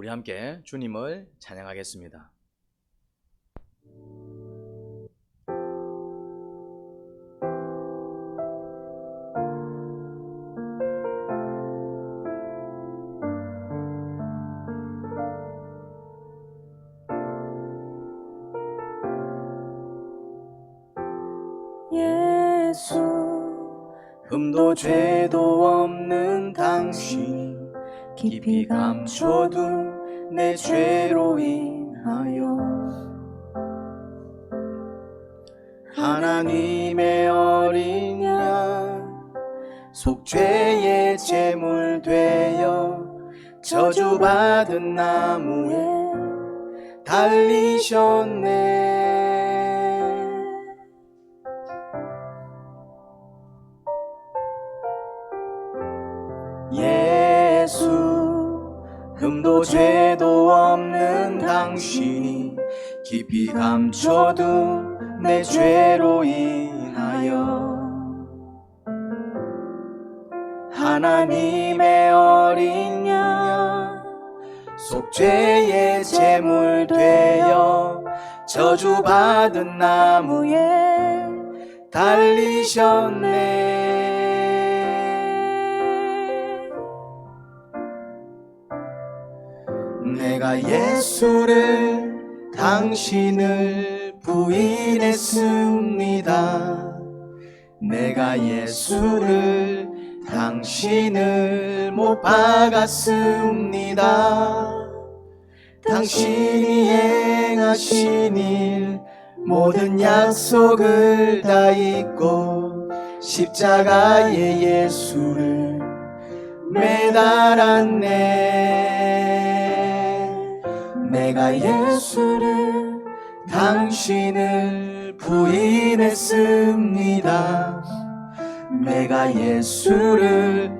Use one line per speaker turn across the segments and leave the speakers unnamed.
우리 함께 주님을 찬양하겠습니다.
예수,
흠도 죄도 없는 당신, 깊이 감춰둔 내 죄로 인하여 하나님의 어린 양 속죄의 제물 되어 저주받은 나무에 달리셨네. 예수, 흠도 죄도 없는 당신이 깊이 감춰둔 내 죄로 인하여 하나님의 어린 양 속죄의 제물 되어 저주받은 나무에 달리셨네. 내가 예수를 당신을 부인했습니다. 내가 예수를 당신을 못 박았습니다. 당신이 행하신 일 모든 약속을 다 잊고 십자가에 예수를 매달았네. 내가 예수를 당신을 부인했습니다. 내가 예수를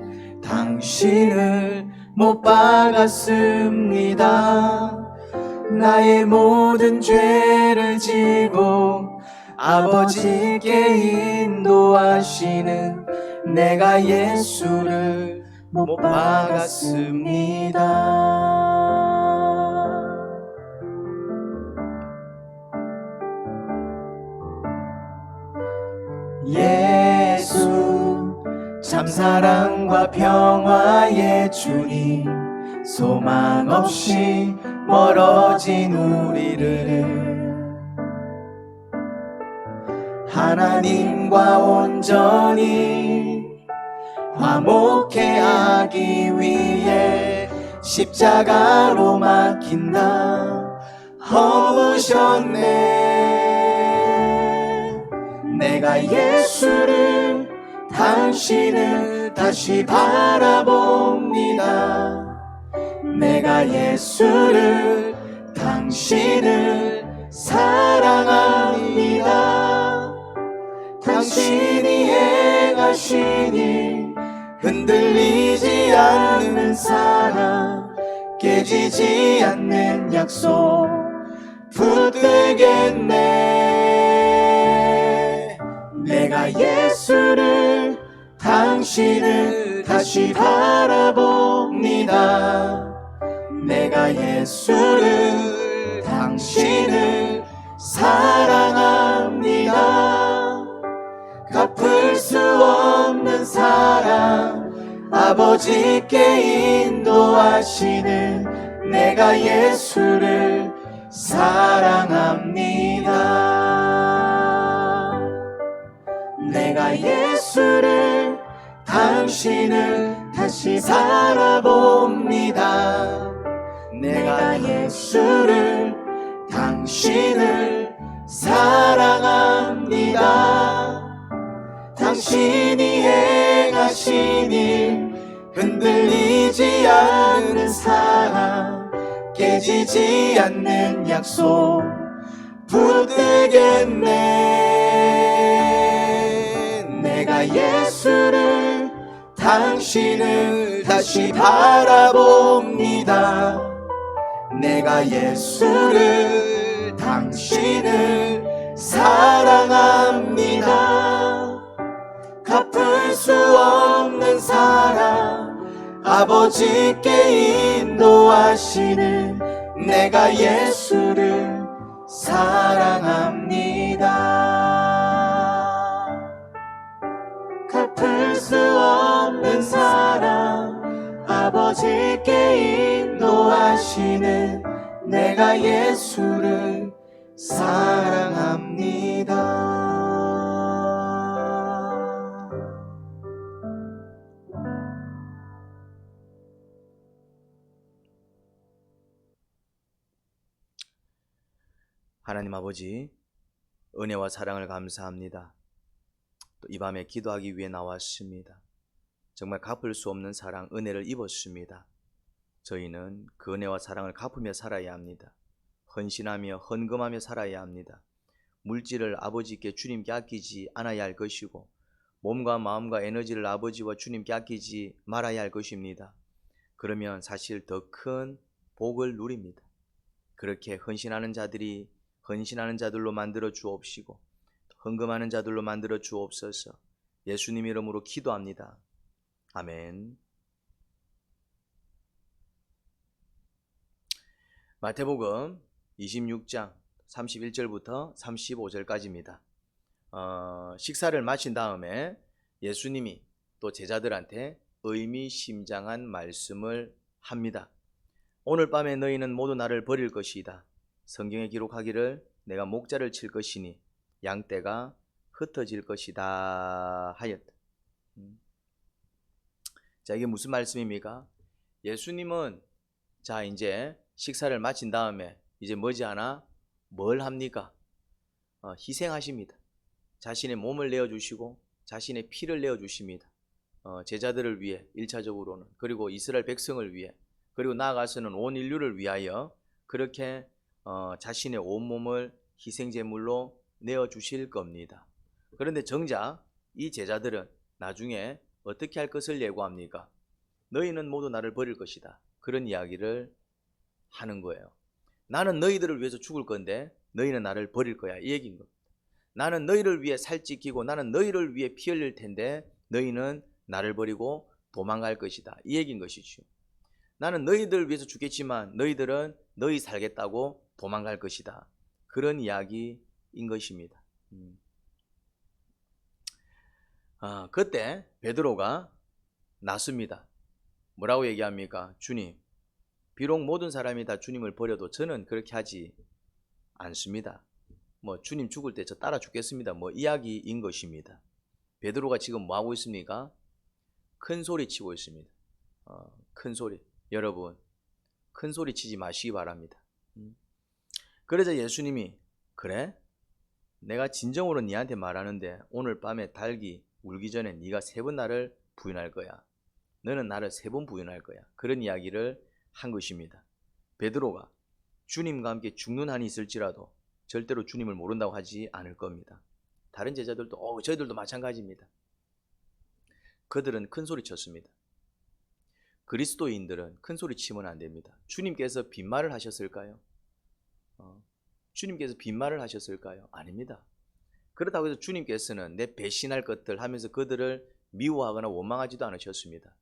당신을 못 박았습니다. 나의 모든 죄를 지고 아버지께 인도하시는 내가 예수를 못 박았습니다. 예수, 참사랑과 평화의 주님, 소망 없이 멀어진 우리를 하나님과 온전히 화목해 하기 위해 십자가로 막힌다 허무셨네. 내가 예수를 당신을 다시 바라봅니다. 내가 예수를 당신을 사랑합니다. 당신이 행하신 일 흔들리지 않는 사랑, 깨지지 않는 약속 붙들겠네. 내가 예수를 당신을 다시 바라봅니다. 내가 예수를 당신을 사랑합니다. 갚을 수 없는 사랑, 아버지께 인도하시는 내가 예수를 사랑합니다. 내가 예수를 당신을 다시 바라봅니다. 내가 예수를 당신을 사랑합니다. 당신이 행하신 일 흔들리지 않는 사랑, 깨지지 않는 약속 붙들겠네. 내가 예수를 당신을 다시 바라봅니다. 내가 예수를 당신을 사랑합니다. 갚을 수 없는 사랑, 아버지께 인도하시는 내가 예수를 사랑합니다. 갚을 수 없는 사랑, 아버지께 인도하시는 내가 예수를 사랑합니다. 하나님 아버지, 은혜와 사랑을 감사합니다. 또 이 밤에 기도하기 위해 나왔습니다. 정말 갚을 수 없는 사랑, 은혜를 입었습니다. 저희는 그 은혜와 사랑을 갚으며 살아야 합니다. 헌신하며 헌금하며 살아야 합니다. 물질을 아버지께 주님께 아끼지 않아야 할 것이고, 몸과 마음과 에너지를 아버지와 주님께 아끼지 말아야 할 것입니다. 그러면 사실 더 큰 복을 누립니다. 그렇게 헌신하는 자들로 만들어 주옵시고, 헌금하는 자들로 만들어 주옵소서. 예수님 이름으로 기도합니다. 아멘. 마태복음 26장 31절부터 35절까지입니다. 식사를 마친 다음에 예수님이 또 제자들한테 의미심장한 말씀을 합니다. 오늘 밤에 너희는 모두 나를 버릴 것이다. 성경에 기록하기를 내가 목자를 칠 것이니 양떼가 흩어질 것이다 하였다. 자, 이게 무슨 말씀입니까? 예수님은 자 이제 식사를 마친 다음에 이제 머지않아 뭘 합니까? 희생하십니다. 자신의 몸을 내어주시고 자신의 피를 내어주십니다. 제자들을 위해 1차적으로는, 그리고 이스라엘 백성을 위해, 그리고 나아가서는 온 인류를 위하여 그렇게 자신의 온몸을 희생제물로 내어주실 겁니다. 그런데 정작 이 제자들은 나중에 어떻게 할 것을 예고합니까? 너희는 모두 나를 버릴 것이다. 그런 이야기를 하는 거예요. 나는 너희들을 위해서 죽을 건데 너희는 나를 버릴 거야, 이 얘기인 겁니다. 나는 너희를 위해 살찌키고 나는 너희를 위해 피 흘릴 텐데 너희는 나를 버리고 도망갈 것이다, 이 얘기인 것이죠. 나는 너희들을 위해서 죽겠지만 너희들은 너희 살겠다고 도망갈 것이다, 그런 이야기인 것입니다. 그때 베드로가 나섭니다. 뭐라고 얘기합니까? 주님, 비록 모든 사람이 다 주님을 버려도 저는 그렇게 하지 않습니다. 주님 죽을 때 저 따라 죽겠습니다, 이야기인 것입니다. 베드로가 지금 뭐 하고 있습니까? 큰 소리 치고 있습니다. 큰 소리. 여러분, 큰 소리 치지 마시기 바랍니다. 그러자 예수님이, 그래? 내가 진정으로 네한테 말하는데 오늘 밤에 닭이 울기 전에 네가 3번 나를 부인할 거야. 너는 나를 3번 부인할 거야. 그런 이야기를 한 것입니다. 베드로가 주님과 함께 죽는 한이 있을지라도 절대로 주님을 모른다고 하지 않을 겁니다. 다른 제자들도 저희들도 마찬가지입니다. 그들은 큰 소리 쳤습니다. 그리스도인들은 큰 소리 치면 안 됩니다. 주님께서 빈말을 하셨을까요? 주님께서 빈말을 하셨을까요? 아닙니다. 그렇다고 해서 주님께서는 내 배신할 것들 하면서 그들을 미워하거나 원망하지도 않으셨습니다.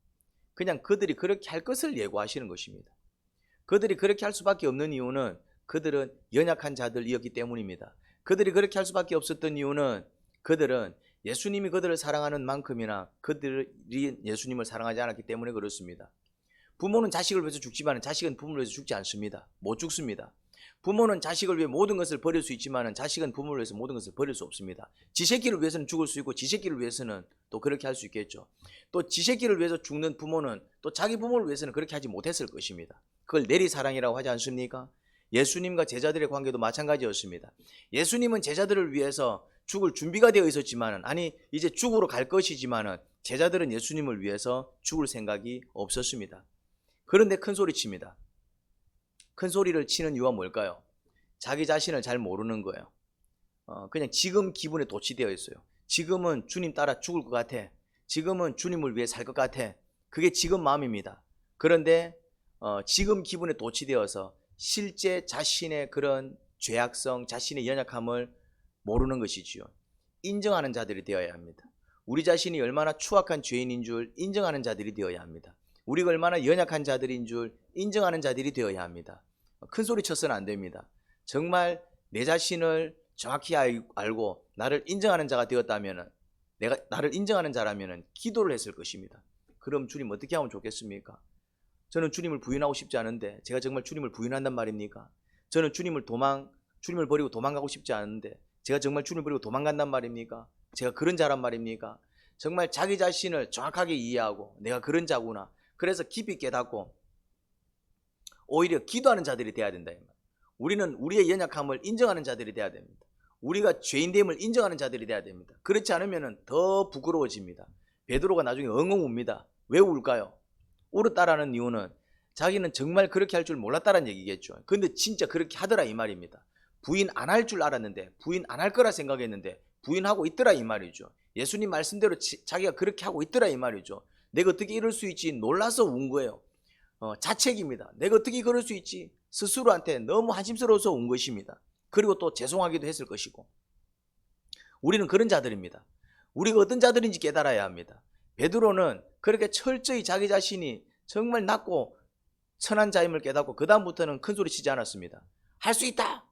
그냥 그들이 그렇게 할 것을 예고하시는 것입니다. 그들이 그렇게 할 수밖에 없는 이유는 그들은 연약한 자들이었기 때문입니다. 그들이 그렇게 할 수밖에 없었던 이유는 그들은 예수님이 그들을 사랑하는 만큼이나 그들이 예수님을 사랑하지 않았기 때문에 그렇습니다. 부모는 자식을 위해서 죽지만 자식은 부모를 위해서 죽지 않습니다. 못 죽습니다. 부모는 자식을 위해 모든 것을 버릴 수 있지만 자식은 부모를 위해서 모든 것을 버릴 수 없습니다. 지 새끼를 위해서는 죽을 수 있고 지 새끼를 위해서는 또 그렇게 할 수 있겠죠. 또 지 새끼를 위해서 죽는 부모는 또 자기 부모를 위해서는 그렇게 하지 못했을 것입니다. 그걸 내리사랑이라고 하지 않습니까? 예수님과 제자들의 관계도 마찬가지였습니다. 예수님은 제자들을 위해서 죽을 준비가 되어 있었지만, 이제 죽으러 갈 것이지만 제자들은 예수님을 위해서 죽을 생각이 없었습니다. 그런데 큰 소리 칩니다. 큰 소리를 치는 이유가 뭘까요? 자기 자신을 잘 모르는 거예요. 그냥 지금 기분에 도취되어 있어요. 지금은 주님 따라 죽을 것 같아. 지금은 주님을 위해 살 것 같아. 그게 지금 마음입니다. 그런데 지금 기분에 도취되어서 실제 자신의 그런 죄악성, 자신의 연약함을 모르는 것이지요. 인정하는 자들이 되어야 합니다. 우리 자신이 얼마나 추악한 죄인인 줄 인정하는 자들이 되어야 합니다. 우리가 얼마나 연약한 자들인 줄 인정하는 자들이 되어야 합니다. 큰 소리 쳐서는 안 됩니다. 정말 내 자신을 정확히 알고 나를 인정하는 자가 되었다면, 내가 나를 인정하는 자라면 기도를 했을 것입니다. 그럼 주님 어떻게 하면 좋겠습니까? 저는 주님을 부인하고 싶지 않은데 제가 정말 주님을 부인한단 말입니까? 저는 주님을 버리고 도망가고 싶지 않은데 제가 정말 주님을 버리고 도망간단 말입니까? 제가 그런 자란 말입니까? 정말 자기 자신을 정확하게 이해하고 내가 그런 자구나, 그래서 깊이 깨닫고 오히려 기도하는 자들이 돼야 된다. 우리는 우리의 연약함을 인정하는 자들이 돼야 됩니다. 우리가 죄인됨을 인정하는 자들이 돼야 됩니다. 그렇지 않으면 더 부끄러워집니다. 베드로가 나중에 엉엉 웁니다. 왜 울까요? 울었다라는 이유는 자기는 정말 그렇게 할 줄 몰랐다는 얘기겠죠. 근데 진짜 그렇게 하더라 이 말입니다. 부인 안 할 줄 알았는데, 부인 안 할 거라 생각했는데 부인하고 있더라 이 말이죠. 예수님 말씀대로 자기가 그렇게 하고 있더라 이 말이죠. 내가 어떻게 이럴 수 있지? 놀라서 운 거예요. 자책입니다. 내가 어떻게 그럴 수 있지? 스스로한테 너무 한심스러워서 운 것입니다. 그리고 또 죄송하기도 했을 것이고. 우리는 그런 자들입니다. 우리가 어떤 자들인지 깨달아야 합니다. 베드로는 그렇게 철저히 자기 자신이 정말 낮고 천한 자임을 깨닫고 그 다음부터는 큰 소리 치지 않았습니다. 할 수 있다.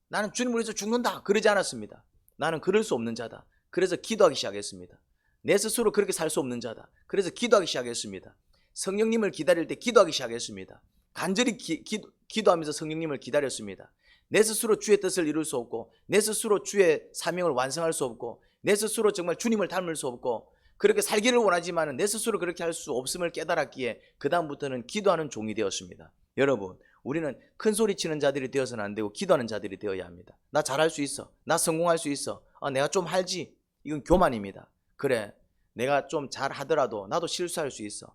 나는 주님을 위해서 죽는다. 그러지 않았습니다. 나는 그럴 수 없는 자다. 그래서 기도하기 시작했습니다. 내 스스로 그렇게 살 수 없는 자다. 그래서 기도하기 시작했습니다. 성령님을 기다릴 때 기도하기 시작했습니다. 간절히 기도하면서 성령님을 기다렸습니다. 내 스스로 주의 뜻을 이룰 수 없고, 내 스스로 주의 사명을 완성할 수 없고, 내 스스로 정말 주님을 닮을 수 없고, 그렇게 살기를 원하지만 내 스스로 그렇게 할 수 없음을 깨달았기에 그 다음부터는 기도하는 종이 되었습니다. 여러분, 우리는 큰 소리 치는 자들이 되어서는 안 되고 기도하는 자들이 되어야 합니다. 나 잘할 수 있어. 나 성공할 수 있어. 내가 좀 할지. 이건 교만입니다. 그래, 내가 좀 잘하더라도 나도 실수할 수 있어.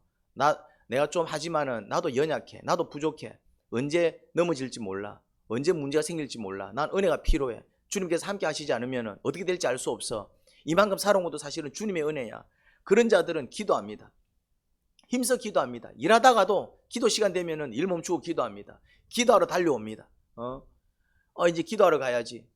내가 좀 하지만은 나도 연약해. 나도 부족해. 언제 넘어질지 몰라. 언제 문제가 생길지 몰라. 난 은혜가 필요해. 주님께서 함께 하시지 않으면 어떻게 될지 알 수 없어. 이만큼 살아온 것도 사실은 주님의 은혜야. 그런 자들은 기도합니다. 힘써 기도합니다. 일하다가도 기도 시간 되면은 일 멈추고 기도합니다. 기도하러 달려옵니다. 이제 기도하러 가야지.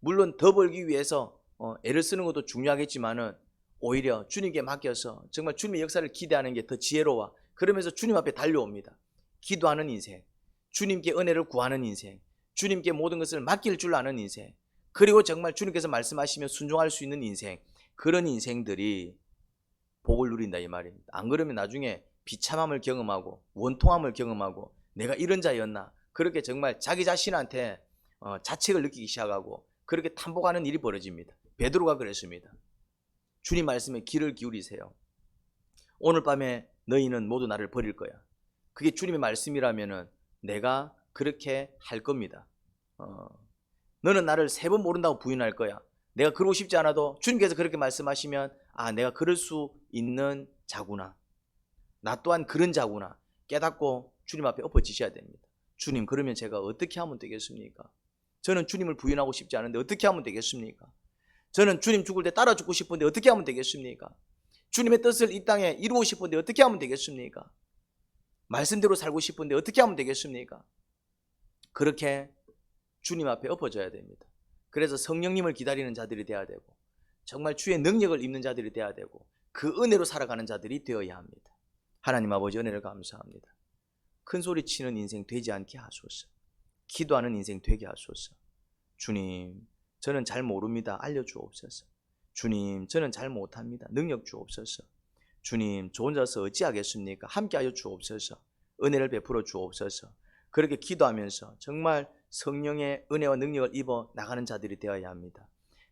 물론 더 벌기 위해서 애를 쓰는 것도 중요하겠지만은 오히려 주님께 맡겨서 정말 주님의 역사를 기대하는 게 더 지혜로워. 그러면서 주님 앞에 달려옵니다. 기도하는 인생, 주님께 은혜를 구하는 인생, 주님께 모든 것을 맡길 줄 아는 인생, 그리고 정말 주님께서 말씀하시면 순종할 수 있는 인생, 그런 인생들이 복을 누린다 이 말입니다. 안 그러면 나중에 비참함을 경험하고 원통함을 경험하고 내가 이런 자였나, 그렇게 정말 자기 자신한테 자책을 느끼기 시작하고 그렇게 탐복하는 일이 벌어집니다. 베드로가 그랬습니다. 주님 말씀에 귀를 기울이세요. 오늘 밤에 너희는 모두 나를 버릴 거야. 그게 주님의 말씀이라면은 내가 그렇게 할 겁니다. 너는 나를 3번 모른다고 부인할 거야. 내가 그러고 싶지 않아도 주님께서 그렇게 말씀하시면 내가 그럴 수 있는 자구나. 나 또한 그런 자구나. 깨닫고 주님 앞에 엎어지셔야 됩니다. 주님, 그러면 제가 어떻게 하면 되겠습니까? 저는 주님을 부인하고 싶지 않은데 어떻게 하면 되겠습니까? 저는 주님 죽을 때 따라 죽고 싶은데 어떻게 하면 되겠습니까? 주님의 뜻을 이 땅에 이루고 싶은데 어떻게 하면 되겠습니까? 말씀대로 살고 싶은데 어떻게 하면 되겠습니까? 그렇게 주님 앞에 엎어져야 됩니다. 그래서 성령님을 기다리는 자들이 되어야 되고 정말 주의 능력을 입는 자들이 되어야 되고 그 은혜로 살아가는 자들이 되어야 합니다. 하나님 아버지, 은혜를 감사합니다. 큰 소리 치는 인생 되지 않게 하소서. 기도하는 인생 되게 하소서. 주님, 저는 잘 모릅니다. 알려주옵소서. 주님, 저는 잘 못합니다. 능력 주옵소서. 주님, 저 혼자서 어찌하겠습니까? 함께하여 주옵소서. 은혜를 베풀어 주옵소서. 그렇게 기도하면서 정말 성령의 은혜와 능력을 입어 나가는 자들이 되어야 합니다.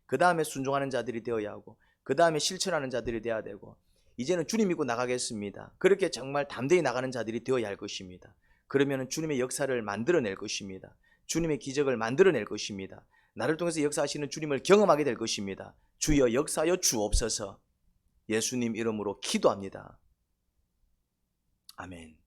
그 다음에 순종하는 자들이 되어야 하고 그 다음에 실천하는 자들이 되어야 되고 이제는 주님 믿고 나가겠습니다. 그렇게 정말 담대히 나가는 자들이 되어야 할 것입니다. 그러면 주님의 역사를 만들어낼 것입니다. 주님의 기적을 만들어낼 것입니다. 나를 통해서 역사하시는 주님을 경험하게 될 것입니다. 주여 역사하여 주옵소서. 예수님 이름으로 기도합니다. 아멘.